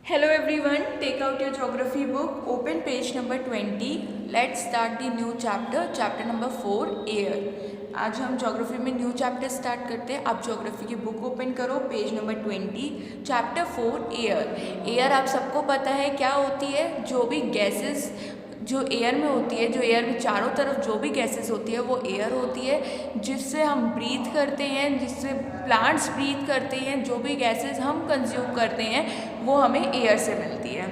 Hello everyone, take out your geography book, open page number 20. Let's start the new chapter number 4, air. आज हम geography में new chapter start करते हैं। आप geography की book open करो, page number 20, chapter 4, air. Air आप सबको पता है क्या होती है? जो भी गैसेस जो एयर में होती है, जो एयर में चारों तरफ जो भी गैसेस होती है वो एयर होती है, जिससे हम ब्रीथ करते हैं, जिससे प्लांट्स ब्रीथ करते हैं। जो भी गैसेस हम कंज्यूम करते हैं वो हमें एयर से मिलती है।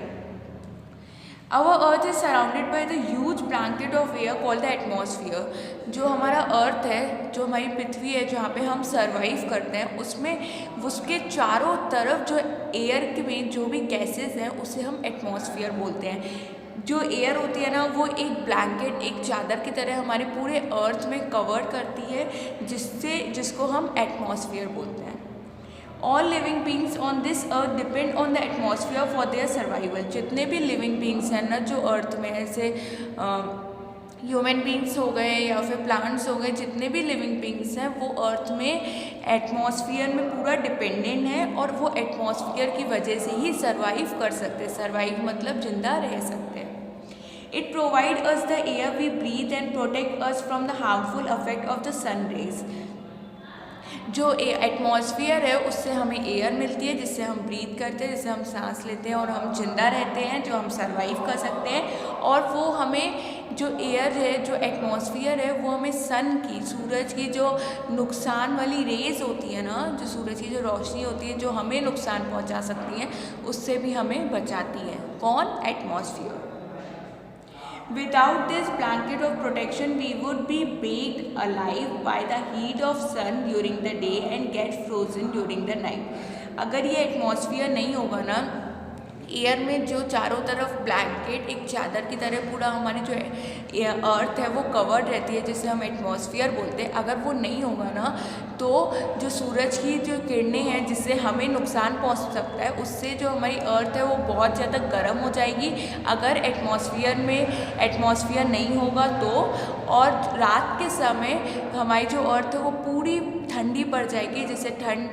Our earth is surrounded by the huge blanket of air called the atmosphere. जो हमारा अर्थ है, जो हमारी पृथ्वी है, जहाँ पे हम सर्वाइव करते हैं, उसमें उसके चारों तरफ जो एयर में जो भी गैसेस हैं उसे हम एटमॉस्फियर बोलते हैं। जो एयर होती है ना, वो एक ब्लैंकेट, एक चादर की तरह हमारे पूरे अर्थ में कवर करती है, जिसको हम एटमॉस्फियर बोलते हैं। All living beings on this earth depend on the atmosphere for their survival. जितने भी लिविंग बींग्स हैं ना जो अर्थ में, ऐसे ह्यूमन बींग्स हो गए या फिर प्लांट्स हो गए, जितने भी लिविंग बींग्स हैं वो अर्थ में एटमॉस्फियर में पूरा डिपेंडेंट है और वो एटमॉस्फियर की वजह से ही सर्वाइव कर सकते हैं। सर्वाइव मतलब जिंदा रह सकते हैं। It provide us the air we breathe and protect us from the harmful effect of the sun rays. जो एटमॉस्फियर है उससे हमें एयर मिलती है, जिससे हम ब्रीथ करते हैं, जिससे हम सांस लेते हैं और हम जिंदा रहते हैं, जो हम सर्वाइव कर सकते हैं। और वो हमें जो एयर है, जो एटमॉस्फियर है, वो हमें सन की, सूरज की जो नुकसान वाली रेज होती है ना, जो सूरज की जो रोशनी होती है जो हमें नुकसान पहुंचा सकती है, उससे भी हमें बचाती है। कौन? Atmosphere. Without this blanket of protection, we would be baked alive by the heat of sun during the day and get frozen during the night. अगर ये एटमॉस्फियर नहीं होगा ना, एयर में जो चारों तरफ ब्लैंकेट, एक चादर की तरह पूरा हमारी जो अर्थ है वो कवर्ड रहती है, जिसे हम एटमॉस्फियर बोलते हैं। अगर वो नहीं होगा ना तो जो सूरज की जो किरणें हैं जिससे हमें नुकसान पहुंच सकता है, उससे जो हमारी अर्थ है वो बहुत ज़्यादा गर्म हो जाएगी अगर एटमॉस्फियर नहीं होगा तो। और रात के समय हमारी जो अर्थ है वो पूरी ठंडी पड़ जाएगी, जिससे ठंड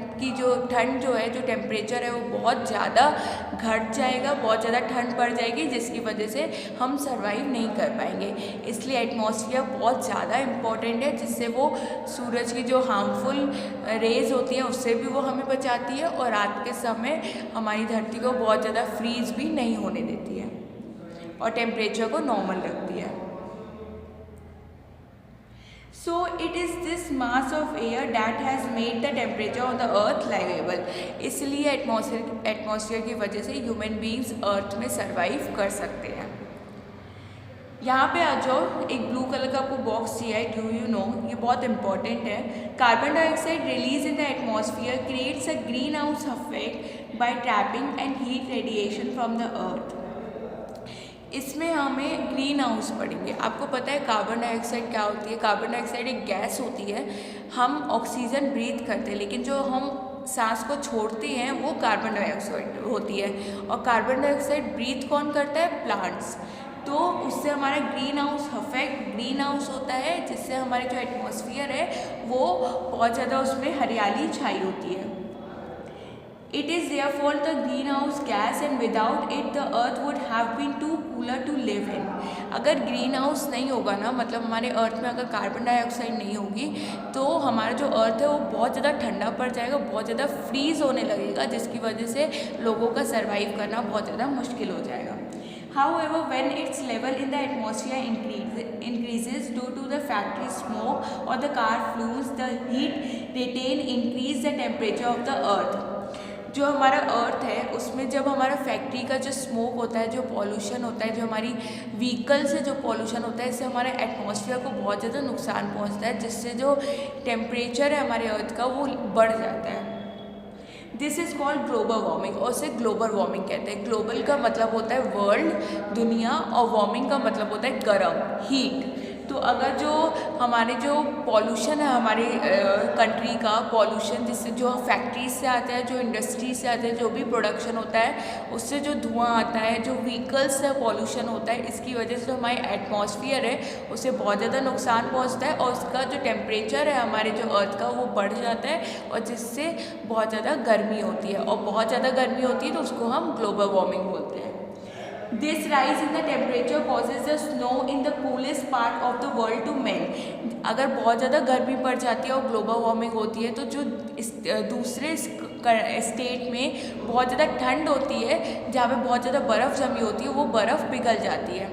जो है, जो टेम्परेचर है वो बहुत ज़्यादा घट जाएगा, बहुत ज़्यादा ठंड पड़ जाएगी, जिसकी वजह से हम सर्वाइव नहीं कर पाएंगे। इसलिए एटमॉस्फियर बहुत ज़्यादा इम्पॉर्टेंट है, जिससे वो सूरज की जो हार्मफुल रेज होती हैं उससे भी वो हमें बचाती है और रात के समय हमारी धरती को बहुत ज़्यादा फ्रीज भी नहीं होने देती है और टेम्परेचर को नॉर्मल रखती है। So it is this mass of air that has made the temperature on the earth livable. इसलिए एटमॉस्फेयर की वजह से ह्यूमन बींग्स अर्थ में सर्वाइव कर सकते हैं। यहाँ पे आ जाओ, एक ब्लू कलर का आपको बॉक्स दिया है, डू यू नो, ये बहुत इंपॉर्टेंट है। Carbon dioxide release in the atmosphere creates a green house effect bye trapping and heat radiation from the earth. इसमें हमें ग्रीन हाउस पढ़ेंगे। आपको पता है कार्बन डाइऑक्साइड क्या होती है? कार्बन डाइऑक्साइड एक गैस होती है, हम ऑक्सीजन ब्रीथ करते हैं, लेकिन जो हम सांस को छोड़ते हैं वो कार्बन डाइऑक्साइड होती है। और कार्बन डाइऑक्साइड ब्रीथ कौन करता है? प्लांट्स। तो उससे हमारा ग्रीन हाउस होता है, जिससे हमारे जो एटमॉस्फियर है वो बहुत ज़्यादा उसमें हरियाली छाई होती है। It is therefore the greenhouse gas and without it the earth would have been too cooler to live in. अगर ग्रीन हाउस नहीं होगा ना, मतलब हमारे अर्थ में अगर कार्बन डाइऑक्साइड नहीं होगी तो हमारा जो अर्थ है वो बहुत ज़्यादा ठंडा पड़ जाएगा, बहुत ज़्यादा फ्रीज होने लगेगा, जिसकी वजह से लोगों का सर्वाइव करना बहुत ज़्यादा मुश्किल हो जाएगा। However, when its level in the atmosphere increases due to the factory smoke or the car fumes, the heat retained increase the temperature of the earth. जो हमारा अर्थ है उसमें जब हमारा फैक्ट्री का जो स्मोक होता है, जो पॉल्यूशन होता है, जो हमारी व्हीकल से जो पॉल्यूशन होता है, इससे हमारे एटमॉस्फेयर को बहुत ज़्यादा नुकसान पहुंचता है, जिससे जो टेम्परेचर है हमारे अर्थ का वो बढ़ जाता है। This is called global warming, और उसे ग्लोबल वार्मिंग कहते हैं। ग्लोबल का मतलब होता है वर्ल्ड, दुनिया, और वार्मिंग का मतलब होता है गर्म, हीट। तो अगर जो हमारे जो पॉल्यूशन है हमारे कंट्री का पॉल्यूशन, जिससे जो फैक्ट्रीज से आता है, जो इंडस्ट्री से आता है, जो भी प्रोडक्शन होता है उससे जो धुआं आता है, जो व्हीकल्स से पॉल्यूशन होता है, इसकी वजह से जो हमारी एटमॉस्फेयर है उसे बहुत ज़्यादा नुकसान पहुंचता है और उसका जो टेम्परेचर है हमारे जो अर्थ का वो बढ़ जाता है और जिससे बहुत ज़्यादा गर्मी होती है, और बहुत ज़्यादा गर्मी होती है तो उसको हम ग्लोबल वार्मिंग बोलते हैं। This rise in the temperature causes the snow in the coolest part of the world to melt. अगर बहुत ज़्यादा गर्मी पड़ जाती है और ग्लोबल वार्मिंग होती है तो जो दूसरे स्टेट में बहुत ज़्यादा ठंड होती है, जहाँ पे बहुत ज़्यादा बर्फ़ जमी होती है, वो बर्फ़ पिघल जाती है।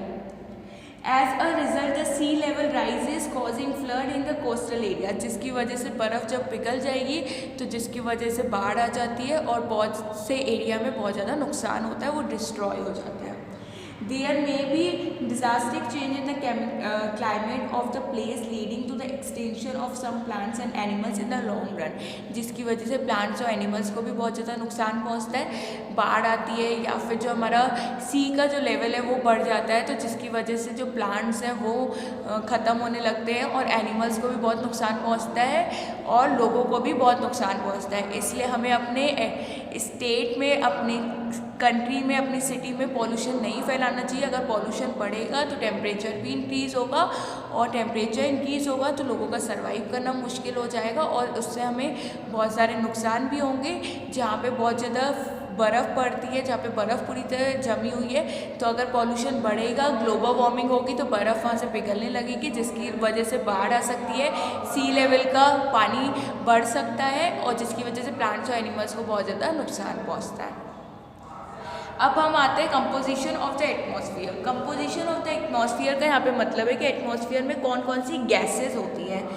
As a result, the sea level rises causing flood in the coastal area, जिसकी वजह से बर्फ़ जब पिघल जाएगी तो जिसकी वजह से बाढ़ आ जाती है और बहुत से एरिया में बहुत ज़्यादा नुकसान होता है, वो डिस्ट्रॉय हो जाता है। There may be drastic change in the climate of the place leading to the extinction of some plants and animals in the long run, जिसकी वजह से प्लांट्स और एनिमल्स को भी बहुत ज़्यादा नुकसान पहुंचता है। बाढ़ आती है या फिर जो हमारा सी का जो लेवल है वो बढ़ जाता है, तो जिसकी वजह से जो प्लांट्स हैं वो ख़त्म होने लगते हैं और एनिमल्स को भी बहुत नुकसान पहुंचता है और लोगों को भी बहुत नुकसान पहुंचता है। इसलिए हमें अपने स्टेट में, अपनी कंट्री में, अपनी सिटी में पॉल्यूशन नहीं फैलाना चाहिए। अगर पॉल्यूशन बढ़ेगा तो टेम्परेचर भी इंक्रीज़ होगा और टेम्परेचर इंक्रीज़ होगा तो लोगों का सर्वाइव करना मुश्किल हो जाएगा और उससे हमें बहुत सारे नुकसान भी होंगे। जहाँ पे बहुत ज़्यादा बर्फ़ पड़ती है, जहाँ पे बर्फ़ पूरी तरह जमी हुई है, तो अगर पॉल्यूशन बढ़ेगा, ग्लोबल वार्मिंग होगी तो बर्फ़ वहाँ से पिघलने लगेगी, जिसकी वजह से बाढ़ आ सकती है, सी लेवल का पानी बढ़ सकता है और जिसकी वजह से प्लांट्स और एनिमल्स को बहुत ज़्यादा नुकसान पहुँचता है। अब हम आते हैं composition of the atmosphere. Composition of the atmosphere का यहाँ पे मतलब है कि एटमॉस्फेयर में कौन कौन सी गैसेस होती हैं।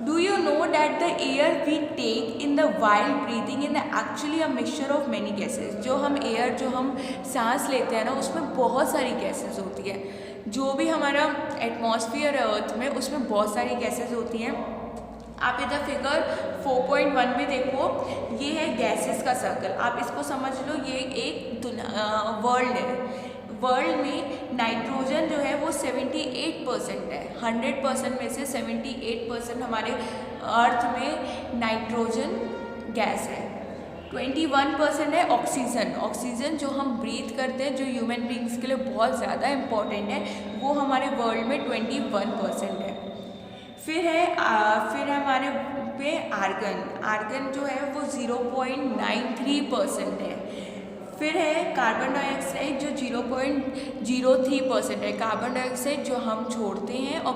Do you know that the air we take in the while breathing in actually a mixture of many gases. जो हम एयर, जो हम सांस लेते हैं ना, उसमें बहुत सारी गैसेज होती है। जो भी हमारा एटमॉस्फेयर है अर्थ में, उसमें बहुत सारी गैसेज होती हैं। आप इधर फिगर 4.1 में देखो, ये है गैसेस का सर्कल। आप इसको समझ लो, ये एक वर्ल्ड है। वर्ल्ड में नाइट्रोजन जो है वो 78% है। 100% में से 78% हमारे अर्थ में नाइट्रोजन गैस है। 21% है ऑक्सीजन। ऑक्सीजन जो हम ब्रीथ करते हैं, जो ह्यूमन बींग्स के लिए बहुत ज़्यादा इम्पॉर्टेंट है, वो हमारे वर्ल्ड में 21% है। फिर हमारे पे आर्गन जो है वो 0.93% है। फिर है कार्बन डाइऑक्साइड जो 0.03% है। कार्बन डाइऑक्साइड जो हम छोड़ते हैं और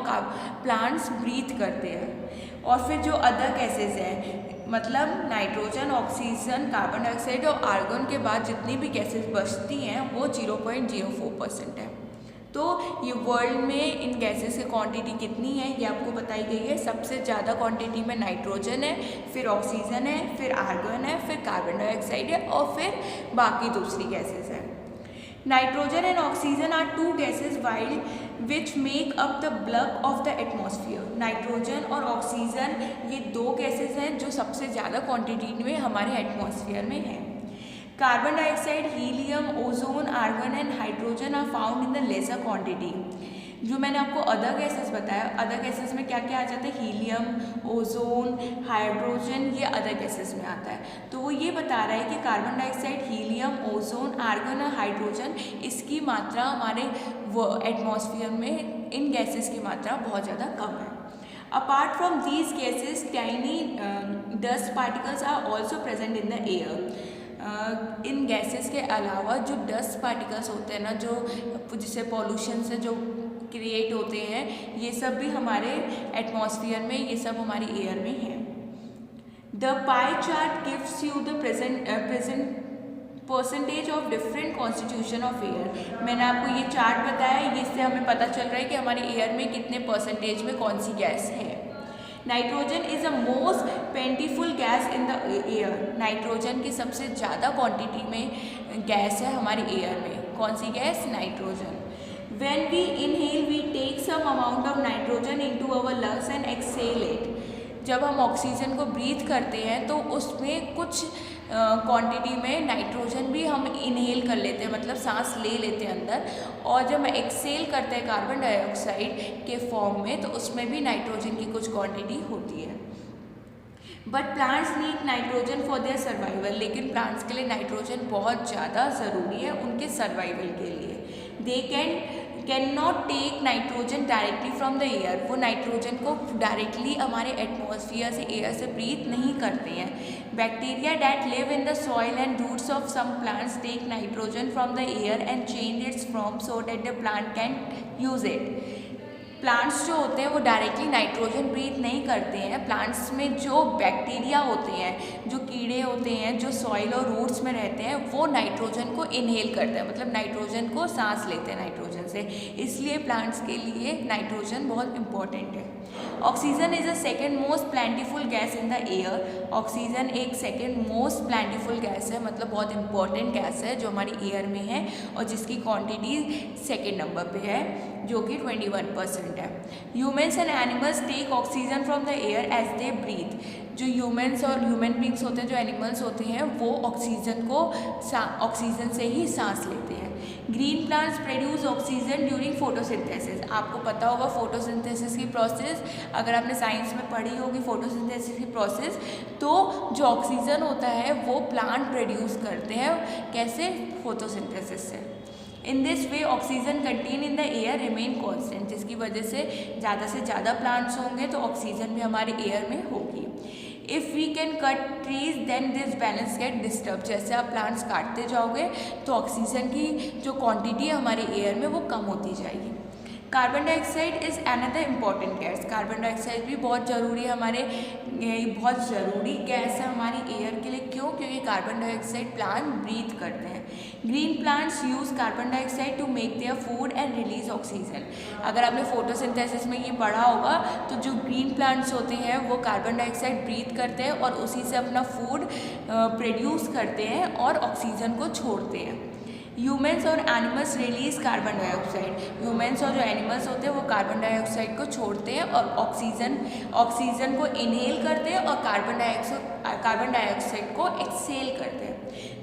प्लांट्स ब्रीथ करते हैं। और फिर जो अदर गैसेस हैं, मतलब नाइट्रोजन, ऑक्सीजन, कार्बन डाइऑक्साइड और आर्गन के बाद जितनी भी गैसेस बचती हैं वो 0.04% है। तो ये वर्ल्ड में इन गैसेस की क्वांटिटी कितनी है ये आपको बताई गई है। सबसे ज़्यादा क्वांटिटी में नाइट्रोजन है, फिर ऑक्सीजन है, फिर आर्गन है, फिर कार्बन डाइऑक्साइड है और फिर बाकी दूसरी गैसेस हैं। Nitrogen and oxygen are two gases while which make up the bulk of the atmosphere. Nitrogen और ऑक्सीजन ये दो गैसेस हैं जो सबसे ज़्यादा क्वांटिटी में हमारे एटमॉस्फेयर में हैं। Carbon dioxide, helium, ozone, argon and hydrogen are found in the lesser quantity. जो मैंने आपको अदर गैसेस बताया, अदर गैसेस में क्या क्या आ जाता है, हीलियम, ओजोन, हाइड्रोजन, ये अदर गैसेस में आता है। तो वो ये बता रहा है कि carbon dioxide, helium, ozone, argon और हाइड्रोजन, इसकी मात्रा हमारे एटमॉस्फेयर में इन गैसेस की मात्रा बहुत ज़्यादा कम है। Apart from these gases, tiny dust particles are also present in the air. In gases के अलावा जो डस्ट पार्टिकल्स होते हैं ना, जो जिससे पॉल्यूशन से जो क्रिएट होते हैं, ये सब भी हमारे एटमॉस्फेयर में, ये सब हमारी एयर में है। The pie chart gives you the present percentage of different constitution of air. मैंने आपको ये चार्ट बताया, इससे हमें पता चल रहा है कि हमारे एयर में कितने परसेंटेज में कौन सी गैस है। Nitrogen is the most plentiful gas in the air. Nitrogen की सबसे ज़्यादा क्वांटिटी में गैस है हमारी एयर में। कौन सी gas? Nitrogen. When we inhale, we take some amount of nitrogen into our lungs and exhale it. जब हम ऑक्सीजन को ब्रीथ करते हैं तो उसमें कुछ क्वांटिटी में नाइट्रोजन भी हम इनहेल कर लेते हैं, मतलब सांस ले लेते हैं अंदर, और जब हम एक्सेल करते हैं कार्बन डाइऑक्साइड के फॉर्म में तो उसमें भी नाइट्रोजन की कुछ क्वांटिटी होती है। But plants need nitrogen for their survival, लेकिन प्लांट्स के लिए नाइट्रोजन बहुत ज़्यादा ज़रूरी है उनके सर्वाइवल के लिए। They can not take nitrogen directly from the air, वो नाइट्रोजन को डायरेक्टली हमारे एटमॉस्फेयर से, एयर से ब्रीथ नहीं करते हैं। Bacteria that live in the soil and roots of some plants take nitrogen from the air and change its form so that the plant can use it. Plants जो होते हैं वो directly nitrogen breathe नहीं करते हैं। Plants में जो bacteria होते हैं, जो कीड़े होते हैं, जो सॉइल और रूट्स में रहते हैं, वो नाइट्रोजन को इनहेल करते हैं, मतलब नाइट्रोजन को सांस लेते हैं नाइट्रोजन से। इसलिए प्लांट्स के लिए नाइट्रोजन बहुत इंपॉर्टेंट है। Oxygen is a second most plentiful gas in the air. Oxygen एक सेकेंड मोस्ट प्लेंटीफुल गैस है, मतलब बहुत इंपॉर्टेंट गैस है जो हमारी एयर में है और जिसकी क्वांटिटी सेकेंड नंबर पे है, जो कि 21% है। Humans and animals take oxygen from the air as they breathe. जो ह्यूमन्स और ह्यूमन बींग्स होते हैं, जो एनिमल्स होते हैं, वो ऑक्सीजन से ही सांस लेते हैं। Green plants produce oxygen during photosynthesis. आपको पता होगा फोटोसिंथेसिस की प्रोसेस, अगर आपने साइंस में पढ़ी होगी फोटोसिंथेसिस की प्रोसेस, तो जो ऑक्सीजन होता है वो प्लांट प्रोड्यूस करते हैं। कैसे? फोटोसिंथेसिस से। In this way oxygen contain in the air remain constant, जिसकी वजह से ज़्यादा प्लांट्स होंगे तो ऑक्सीजन भी हमारे एयर में होगी। If we can cut trees then this balance get disturb. जैसे आप प्लांट्स काटते जाओगे तो ऑक्सीजन की जो क्वांटिटी है हमारे एयर में वो कम होती जाएगी। Carbon dioxide is another important gas. Carbon dioxide भी बहुत ज़रूरी है बहुत ज़रूरी गैस है हमारी एयर के लिए। क्यों? क्योंकि कार्बन डाइऑक्साइड प्लांट ब्रीथ करते हैं। Green plants use carbon dioxide to make their food and release oxygen. अगर आपने फोटोसिंथेसिस में ये पढ़ा होगा तो जो ग्रीन प्लांट्स होते हैं वो कार्बन डाइऑक्साइड ब्रीथ करते हैं और उसी से अपना फूड प्रोड्यूस करते हैं और ऑक्सीजन को छोड़ते हैं। ह्यूमन्स और animals release carbon dioxide. Humans और जो एनिमल्स होते हैं वो कार्बन डाइऑक्साइड को छोड़ते हैं और ऑक्सीजन को इनहेल करते हैं और कार्बन डाइऑक्साइड को एक्सहेल करते हैं।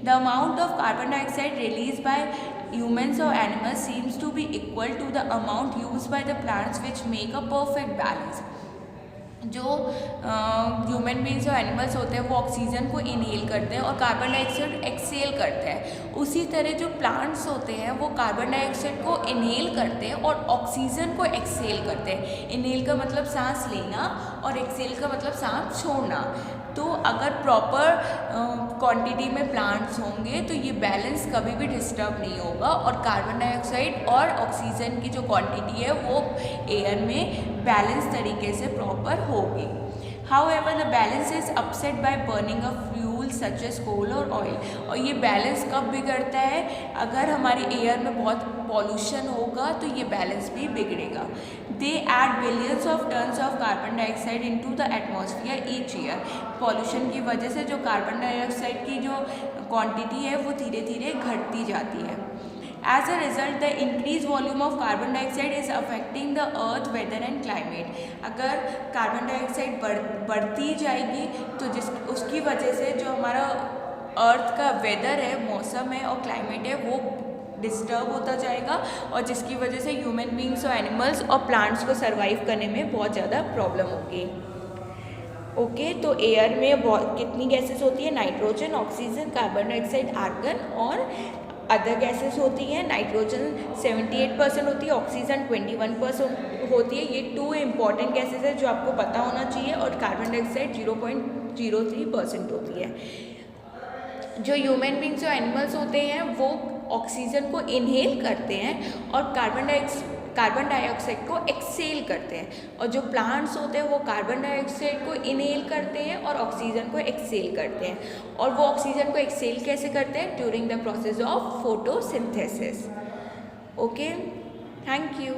The amount of carbon dioxide release by humans और animals seems to be equal to the amount use by the plants which make a perfect balance. जो ह्यूमन बींग्स और animals होते हैं वो oxygen को इनहेल करते हैं और कार्बन डाइऑक्साइड एक्सहेल करते हैं। उसी तरह जो प्लांट्स होते हैं वो कार्बन डाइऑक्साइड को इनहेल करते हैं और ऑक्सीजन को एक्सहेल करते हैं। इनहेल का मतलब सांस लेना और एक्सहेल का मतलब सांस छोड़ना। तो अगर प्रॉपर क्वांटिटी में प्लांट्स होंगे तो ये बैलेंस कभी भी डिस्टर्ब नहीं होगा और कार्बन डाइऑक्साइड और ऑक्सीजन की जो क्वांटिटी है वो एयर में बैलेंस तरीके से प्रॉपर होगी। However, the balance is upset by burning of fuel such as coal or oil। और ये बैलेंस कब बिगड़ता है? अगर हमारे एयर में बहुत पॉल्यूशन होगा तो ये बैलेंस भी बिगड़ेगा। They add billions of tons of carbon dioxide into the atmosphere each year। Pollution की वजह से जो कार्बन डाइऑक्साइड की जो क्वांटिटी है वो धीरे धीरे घटती जाती है। As a result, the increased volume of carbon dioxide is affecting the earth weather and climate। अगर कार्बन डाइऑक्साइड बढ़ती जाएगी तो उसकी वजह से जो हमारा अर्थ का वेदर है, मौसम है और क्लाइमेट है वो डिस्टर्ब होता जाएगा और जिसकी वजह से ह्यूमन बींग्स और एनिमल्स और प्लांट्स को सर्वाइव करने में बहुत ज़्यादा प्रॉब्लम होगी। ओके, तो एयर में कितनी गैसेस होती है? Nitrogen, oxygen, carbon dioxide, argon और अदर गैसेस होती हैं। नाइट्रोजन 78% होती है, ऑक्सीजन 21% होती है। ये 2 इम्पॉर्टेंट गैसेस है जो आपको पता होना चाहिए और कार्बन डाइऑक्साइड 0.03% होती है। जो ह्यूमन बींग्स और एनिमल्स होते हैं वो ऑक्सीजन को इनहेल करते हैं और कार्बन डाइऑक्साइड को एक्सहेल करते हैं और जो प्लांट्स होते हैं वो कार्बन डाइऑक्साइड को इनहेल करते हैं और ऑक्सीजन को एक्सहेल करते हैं। और वो ऑक्सीजन को एक्सहेल कैसे करते हैं? During the process of photosynthesis. Okay, thank you.